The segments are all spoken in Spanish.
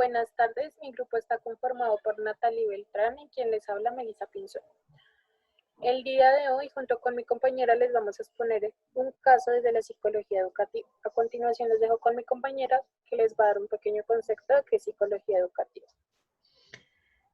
Buenas tardes, mi grupo está conformado por Natalie Beltrán y quien les habla Melissa Pinzón. El día de hoy, junto con mi compañera, les vamos a exponer un caso desde la psicología educativa. A continuación les dejo con mi compañera que les va a dar un pequeño concepto de qué es psicología educativa.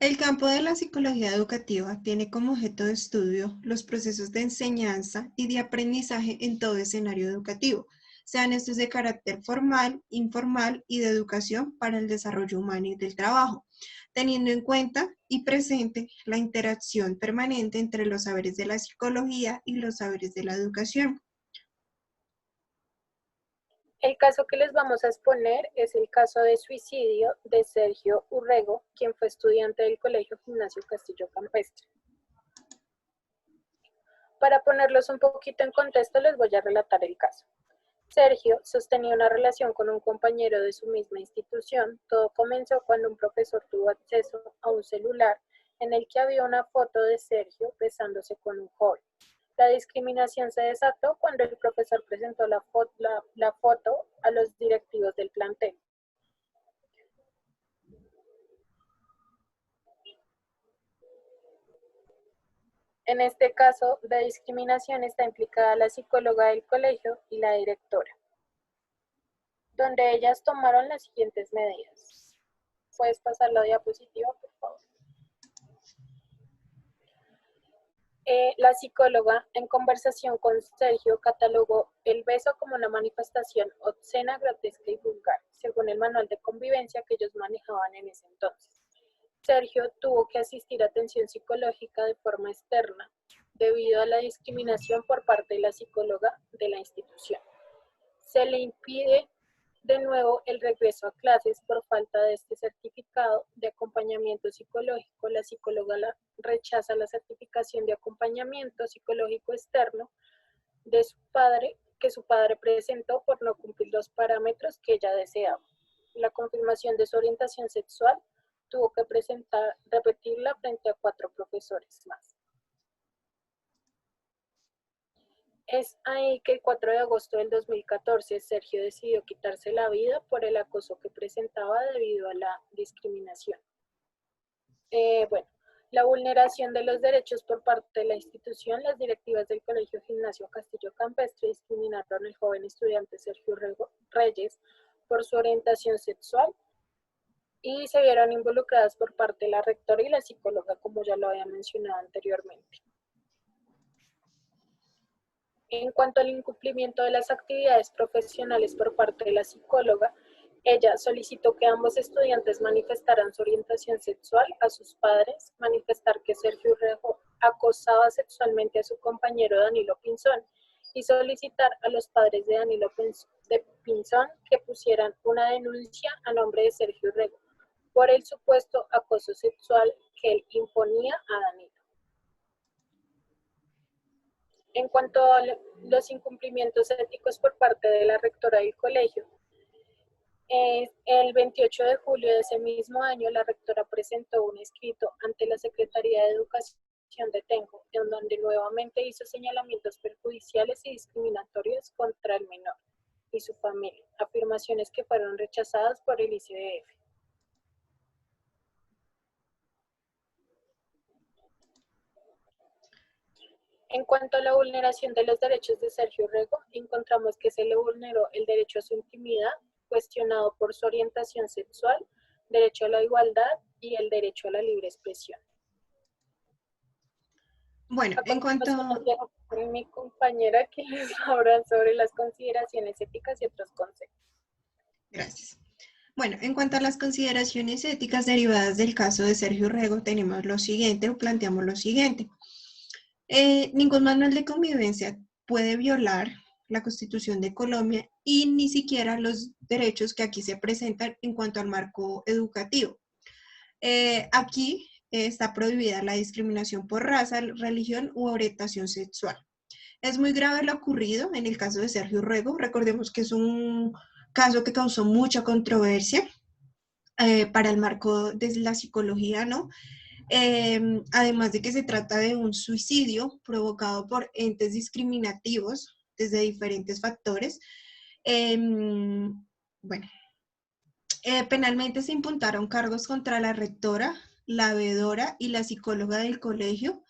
El campo de la psicología educativa tiene como objeto de estudio los procesos de enseñanza y de aprendizaje en todo escenario educativo, sean estos de carácter formal, informal y de educación para el desarrollo humano y del trabajo, teniendo en cuenta y presente la interacción permanente entre los saberes de la psicología y los saberes de la educación. El caso que les vamos a exponer es el caso de suicidio de Sergio Urrego, quien fue estudiante del Colegio Gimnasio Castillo Campestre. Para ponerlos un poquito en contexto, les voy a relatar el caso. Sergio sostenía una relación con un compañero de su misma institución. Todo comenzó cuando un profesor tuvo acceso a un celular en el que había una foto de Sergio besándose con un joven. La discriminación se desató cuando el profesor presentó la foto a los directivos del plantel. En este caso de discriminación está implicada la psicóloga del colegio y la directora, donde ellas tomaron las siguientes medidas. ¿Puedes pasar la diapositiva, por favor? La psicóloga, en conversación con Sergio, catalogó el beso como una manifestación obscena, grotesca y vulgar, según el manual de convivencia que ellos manejaban en ese entonces. Sergio tuvo que asistir a atención psicológica de forma externa, debido a la discriminación por parte de la psicóloga de la institución. Se le impide de nuevo el regreso a clases por falta de este certificado de acompañamiento psicológico. La psicóloga rechaza la certificación de acompañamiento psicológico externo de su padre, que su padre presentó por no cumplir los parámetros que ella deseaba. La confirmación de su orientación sexual tuvo que repetirla frente a 4 profesores más. Es ahí que el 4 de agosto del 2014 Sergio decidió quitarse la vida por el acoso que presentaba debido a la discriminación. Bueno, la vulneración de los derechos por parte de la institución. Las directivas del Colegio Gimnasio Castillo Campestre discriminaron al joven estudiante Sergio Reyes por su orientación sexual y se vieron involucradas por parte de la rectora y la psicóloga, como ya lo había mencionado anteriormente. En cuanto al incumplimiento de las actividades profesionales por parte de la psicóloga, ella solicitó que ambos estudiantes manifestaran su orientación sexual a sus padres, manifestar que Sergio Urrego acosaba sexualmente a su compañero Danilo Pinzón y solicitar a los padres de Danilo Pinzón que pusieran una denuncia a nombre de Sergio Urrego por el supuesto acoso sexual que él imponía a Danilo. En cuanto a los incumplimientos éticos por parte de la rectora del colegio, el 28 de julio de ese mismo año, la rectora presentó un escrito ante la Secretaría de Educación de Tenjo, en donde nuevamente hizo señalamientos perjudiciales y discriminatorios contra el menor y su familia, afirmaciones que fueron rechazadas por el ICDF. En cuanto a la vulneración de los derechos de Sergio Urrego, encontramos que se le vulneró el derecho a su intimidad, cuestionado por su orientación sexual, derecho a la igualdad y el derecho a la libre expresión. Bueno, A continuación, les dejo con mi compañera que les habla sobre las consideraciones éticas y otros conceptos. Gracias. Bueno, en cuanto a las consideraciones éticas derivadas del caso de Sergio Urrego, tenemos lo siguiente, o planteamos lo siguiente. Ningún manual de convivencia puede violar la Constitución de Colombia y ni siquiera los derechos que aquí se presentan en cuanto al marco educativo. Aquí está prohibida la discriminación por raza, religión u orientación sexual. Es muy grave lo ocurrido en el caso de Sergio Urrego. Recordemos que es un caso que causó mucha controversia para el marco de la psicología, ¿no? Además de que se trata de un suicidio provocado por entes discriminativos desde diferentes factores. Bueno, Penalmente se imputaron cargos contra la rectora, la veedora y la psicóloga del colegio.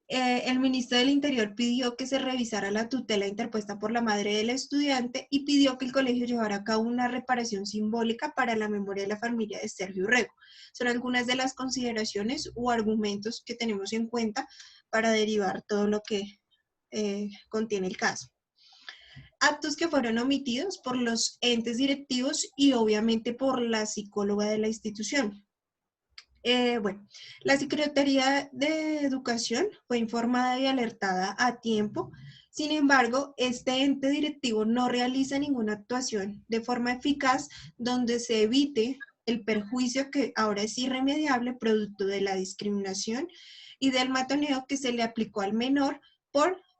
El ministro del Interior pidió que se revisara la tutela interpuesta por la madre del estudiante y pidió que el colegio llevara a cabo una reparación simbólica para la memoria de la familia de Sergio Urrego. Son algunas de las consideraciones o argumentos que tenemos en cuenta para derivar todo lo que contiene el caso. Actos que fueron omitidos por los entes directivos y obviamente por la psicóloga de la institución. Bueno, la Secretaría de Educación fue informada y alertada a tiempo. Sin embargo, este ente directivo no realiza ninguna actuación de forma eficaz donde se evite el perjuicio que ahora es irremediable producto de la discriminación y del matoneo que se le aplicó al menor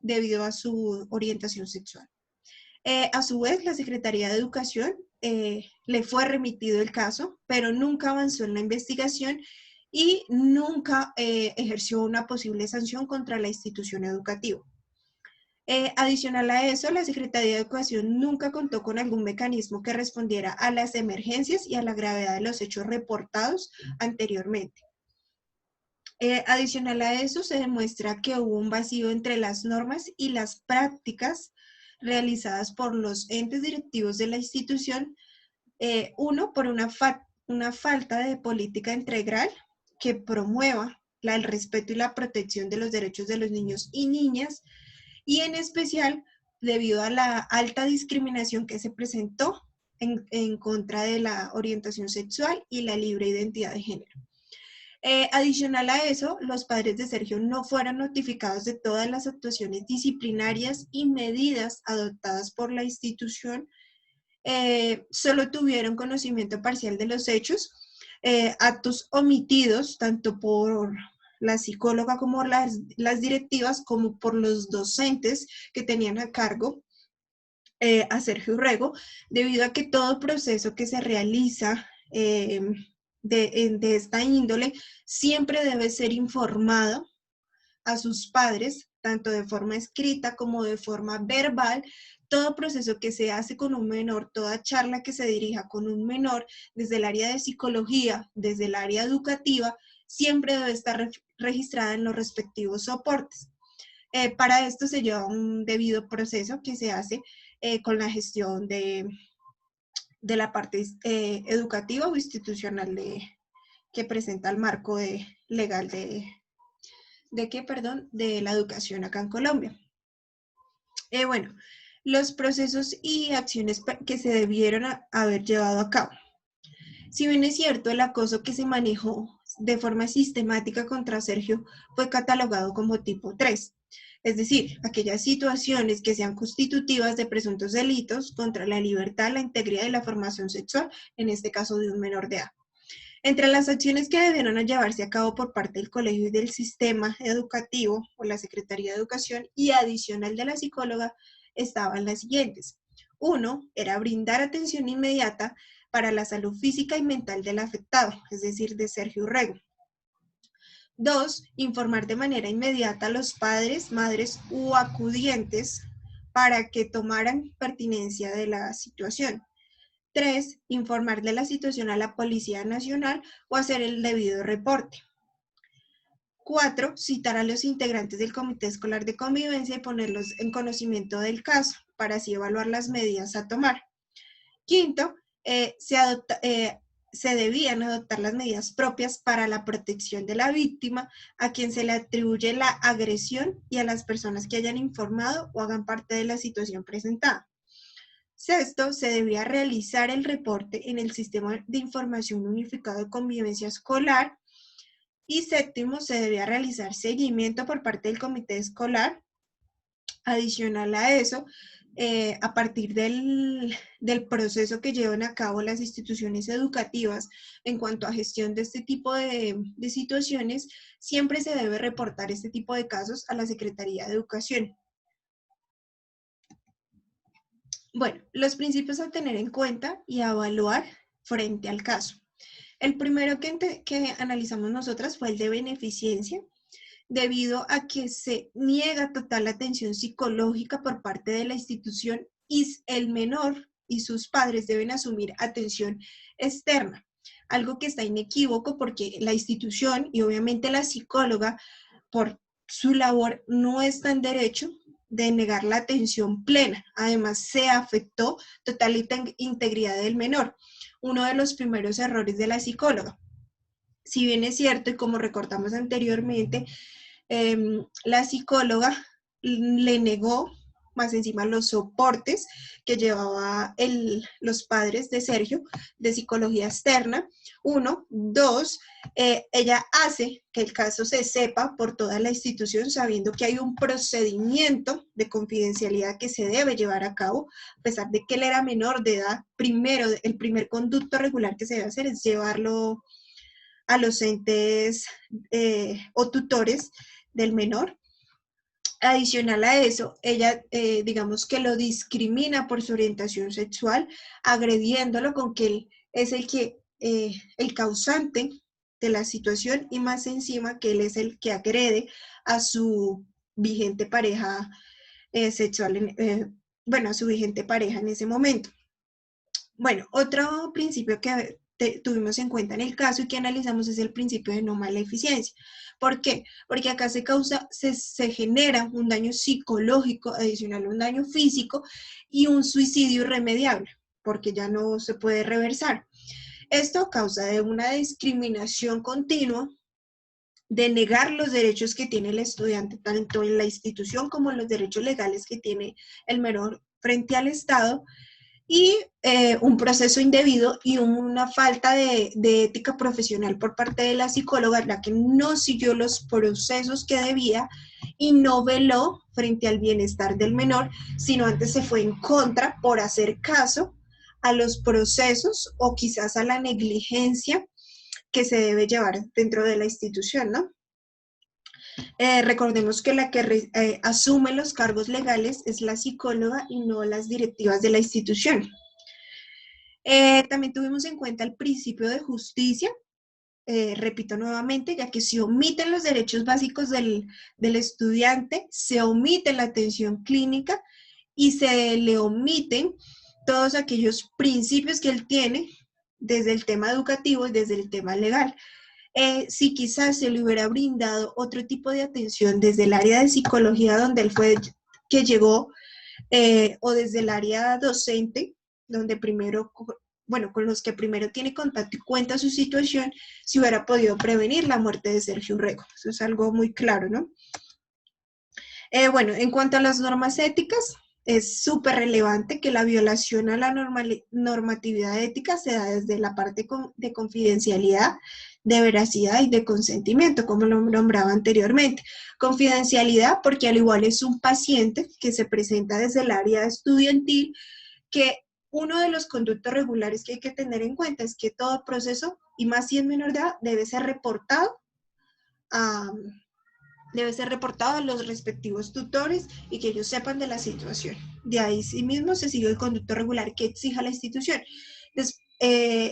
debido a su orientación sexual. A su vez, la Secretaría de Educación le fue remitido el caso, pero nunca avanzó en la investigación y nunca ejerció una posible sanción contra la institución educativa. Adicional a eso, la Secretaría de Educación nunca contó con algún mecanismo que respondiera a las emergencias y a la gravedad de los hechos reportados anteriormente. Adicional a eso, se demuestra que hubo un vacío entre las normas y las prácticas realizadas por los entes directivos de la institución, uno, por una falta de política integral que promueva el respeto y la protección de los derechos de los niños y niñas, y en especial debido a la alta discriminación que se presentó en contra de la orientación sexual y la libre identidad de género. Adicional a eso, los padres de Sergio no fueron notificados de todas las actuaciones disciplinarias y medidas adoptadas por la institución. Solo tuvieron conocimiento parcial de los hechos, actos omitidos tanto por la psicóloga como las directivas, como por los docentes que tenían a cargo a Sergio Urrego, debido a que todo proceso que se realiza de esta índole siempre debe ser informado a sus padres, tanto de forma escrita como de forma verbal. Todo proceso que se hace con un menor, toda charla que se dirija con un menor, desde el área de psicología, desde el área educativa, siempre debe estar registrada en los respectivos soportes. Para esto se lleva un debido proceso que se hace con la gestión de la parte educativa o institucional que presenta el marco legal de la educación acá en Colombia. Bueno, los procesos y acciones que se debieron haber llevado a cabo. Si bien es cierto, el acoso que se manejó de forma sistemática contra Sergio fue catalogado como tipo 3, es decir, aquellas situaciones que sean constitutivas de presuntos delitos contra la libertad, la integridad y la formación sexual, en este caso de un menor de edad. Entre las acciones que debieron llevarse a cabo por parte del colegio y del sistema educativo o la Secretaría de Educación y adicional de la psicóloga estaban las siguientes. 1. Era brindar atención inmediata para la salud física y mental del afectado, es decir, de Sergio Urrego. 2. Informar de manera inmediata a los padres, madres u acudientes para que tomaran pertinencia de la situación. 3. Informar de la situación a la Policía Nacional o hacer el debido reporte. 4. Citar a los integrantes del Comité Escolar de Convivencia y ponerlos en conocimiento del caso, para así evaluar las medidas a tomar. 5. Se debían adoptar las medidas propias para la protección de la víctima, a quien se le atribuye la agresión y a las personas que hayan informado o hagan parte de la situación presentada. 6. Se debía realizar el reporte en el Sistema de Información Unificado de Convivencia Escolar. Y 7. Se debía realizar seguimiento por parte del comité escolar. Adicional a eso, a partir del proceso que llevan a cabo las instituciones educativas en cuanto a gestión de este tipo de situaciones, siempre se debe reportar este tipo de casos a la Secretaría de Educación. Bueno, los principios a tener en cuenta y a evaluar frente al caso. El primero que analizamos nosotras fue el de beneficencia, debido a que se niega total atención psicológica por parte de la institución y el menor y sus padres deben asumir atención externa, algo que está inequívoco porque la institución y obviamente la psicóloga, por su labor, no está en derecho de negar la atención plena. Además, se afectó total integridad del menor, uno de los primeros errores de la psicóloga. Si bien es cierto, y como recordamos anteriormente, la psicóloga le negó más encima los soportes que llevaba los padres de Sergio de psicología externa. Uno, dos, ella hace que el caso se sepa por toda la institución, sabiendo que hay un procedimiento de confidencialidad que se debe llevar a cabo, a pesar de que él era menor de edad. Primero, el primer conducto regular que se debe hacer es llevarlo a los entes o tutores del menor. Adicional a eso, ella, digamos que lo discrimina por su orientación sexual, agrediéndolo con que él es el causante de la situación y más encima que él es el que agrede a su vigente pareja sexual, bueno, a su vigente pareja en ese momento. Bueno, otro principio que tuvimos en cuenta en el caso y que analizamos es el principio de no maleficencia. ¿Por qué? Porque acá se genera un daño psicológico adicional a un daño físico y un suicidio irremediable, porque ya no se puede reversar. Esto a causa de una discriminación continua, de negar los derechos que tiene el estudiante, tanto en la institución como en los derechos legales que tiene el menor frente al Estado, y un proceso indebido y una falta de ética profesional por parte de la psicóloga, la que no siguió los procesos que debía y no veló frente al bienestar del menor, sino antes se fue en contra por hacer caso a los procesos o quizás a la negligencia que se debe llevar dentro de la institución, ¿no? Recordemos que la que asume los cargos legales es la psicóloga y no las directivas de la institución. También tuvimos en cuenta el principio de justicia, repito nuevamente, ya que se omiten los derechos básicos del estudiante, se omite la atención clínica y se le omiten todos aquellos principios que él tiene desde el tema educativo y desde el tema legal. Si quizás se le hubiera brindado otro tipo de atención desde el área de psicología donde él fue que llegó, o desde el área docente, donde primero, bueno, con los que primero tiene contacto y cuenta su situación, se hubiera podido prevenir la muerte de Sergio Urrego. Eso es algo muy claro, ¿no? Bueno, en cuanto a las normas éticas, es súper relevante que la violación a la normatividad ética se da desde la parte de confidencialidad, de veracidad y de consentimiento, como lo nombraba anteriormente. Confidencialidad porque al igual es un paciente que se presenta desde el área estudiantil, que uno de los conductos regulares que hay que tener en cuenta es que todo proceso, y más si es menor de edad, debe ser reportado a los respectivos tutores y que ellos sepan de la situación. De ahí sí mismo se sigue el conducto regular que exija la institución. Entonces,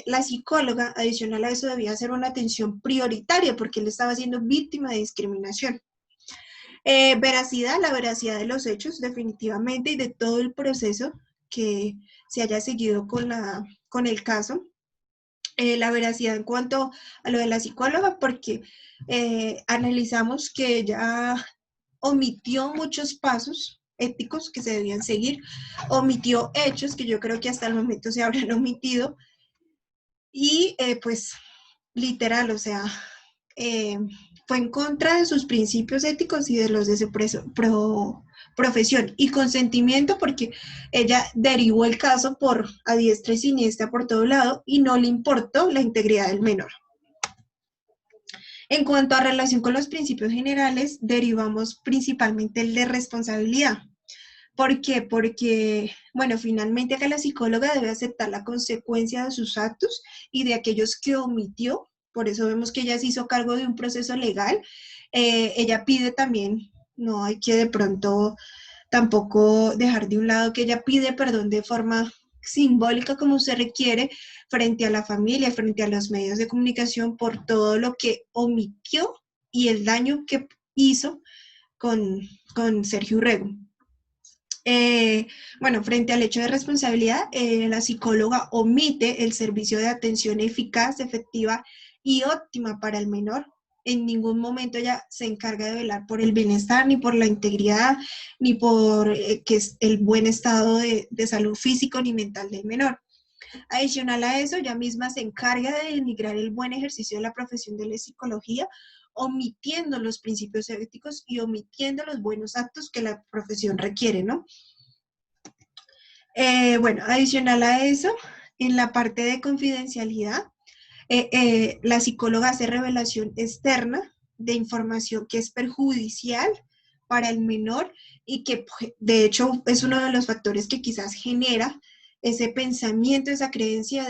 la psicóloga, adicional a eso, debía hacer una atención prioritaria porque él estaba siendo víctima de discriminación. Veracidad, la veracidad de los hechos, definitivamente, y de todo el proceso que se haya seguido con el caso. La veracidad en cuanto a lo de la psicóloga, porque analizamos que ella omitió muchos pasos éticos que se debían seguir, omitió hechos que yo creo que hasta el momento se habrán omitido, y pues literal, o sea, fue en contra de sus principios éticos y de los de su profesión y consentimiento, porque ella derivó el caso por a diestra y siniestra por todo lado y no le importó la integridad del menor. En cuanto a relación con los principios generales, derivamos principalmente el de responsabilidad. ¿Por qué? Porque, bueno, finalmente acá la psicóloga debe aceptar la consecuencia de sus actos y de aquellos que omitió. Por eso vemos que ella se hizo cargo de un proceso legal. Ella pide también, no hay que de pronto tampoco dejar de un lado que ella pide perdón de forma simbólica como se requiere frente a la familia, frente a los medios de comunicación por todo lo que omitió y el daño que hizo con Sergio Urrego. Bueno, frente al hecho de responsabilidad, la psicóloga omite el servicio de atención eficaz, efectiva y óptima para el menor. En ningún momento ella se encarga de velar por el bienestar, ni por la integridad, ni por que es el buen estado de salud físico ni mental del menor. Adicional a eso, ella misma se encarga de denigrar el buen ejercicio de la profesión de la psicología, omitiendo los principios éticos y omitiendo los buenos actos que la profesión requiere, ¿no? Bueno, adicional a eso, en la parte de confidencialidad, la psicóloga hace revelación externa de información que es perjudicial para el menor y que de hecho es uno de los factores que quizás genera ese pensamiento, esa creencia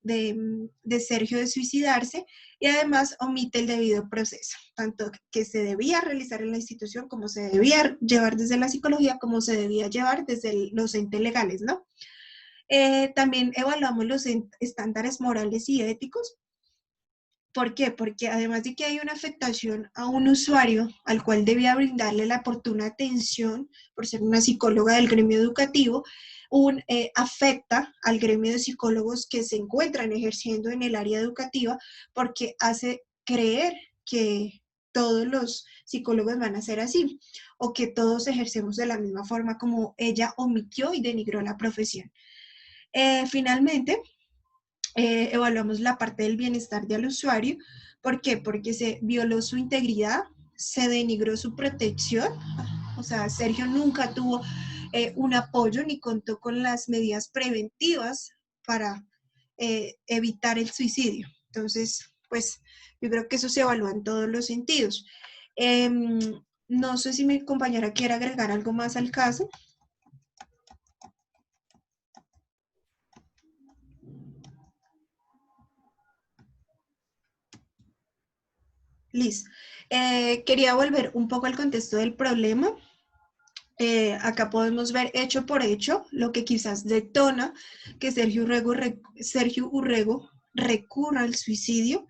de Sergio de suicidarse, y además omite el debido proceso, tanto que se debía realizar en la institución, como se debía llevar desde la psicología, como se debía llevar desde los entes legales, ¿no? También evaluamos los estándares morales y éticos. ¿Por qué? Porque además de que hay una afectación a un usuario al cual debía brindarle la oportuna atención por ser una psicóloga del gremio educativo, afecta al gremio de psicólogos que se encuentran ejerciendo en el área educativa, porque hace creer que todos los psicólogos van a ser así, o que todos ejercemos de la misma forma, como ella omitió y denigró la profesión. Finalmente, evaluamos la parte del bienestar del usuario. ¿Por qué? Porque se violó su integridad, se denigró su protección. O sea, Sergio nunca tuvo un apoyo ni contó con las medidas preventivas para evitar el suicidio. Entonces, pues yo creo que eso se evalúa en todos los sentidos. No sé si mi compañera quiere agregar algo más al caso. Liz, quería volver un poco al contexto del problema. Acá podemos ver hecho por hecho lo que quizás detona que Sergio Urrego recurra al suicidio.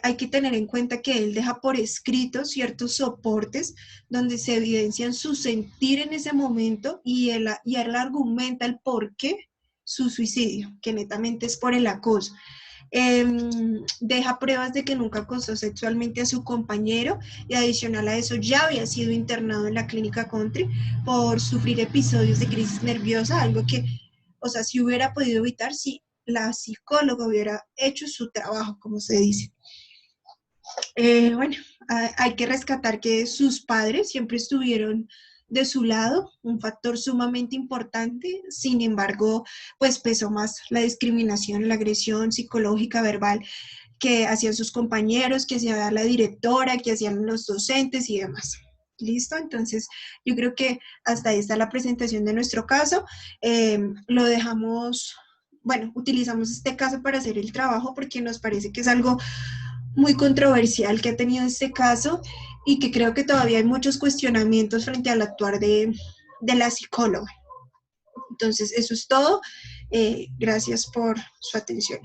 Hay que tener en cuenta que él deja por escrito ciertos soportes donde se evidencian su sentir en ese momento, y él argumenta el por qué su suicidio, que netamente es por el acoso. Deja pruebas de que nunca acosó sexualmente a su compañero, y adicional a eso ya había sido internado en la clínica Country por sufrir episodios de crisis nerviosa, algo que, o sea, si hubiera podido evitar si la psicóloga hubiera hecho su trabajo, como se dice. Bueno, hay que rescatar que sus padres siempre estuvieron de su lado, un factor sumamente importante. Sin embargo, pues pesó más la discriminación, la agresión psicológica, verbal, que hacían sus compañeros, que hacía la directora, que hacían los docentes y demás. ¿Listo? Entonces, yo creo que hasta ahí está la presentación de nuestro caso. Lo dejamos, bueno, utilizamos este caso para hacer el trabajo porque nos parece que es algo muy controversial que ha tenido este caso, y que creo que todavía hay muchos cuestionamientos frente al actuar de la psicóloga. Entonces, eso es todo. Gracias por su atención.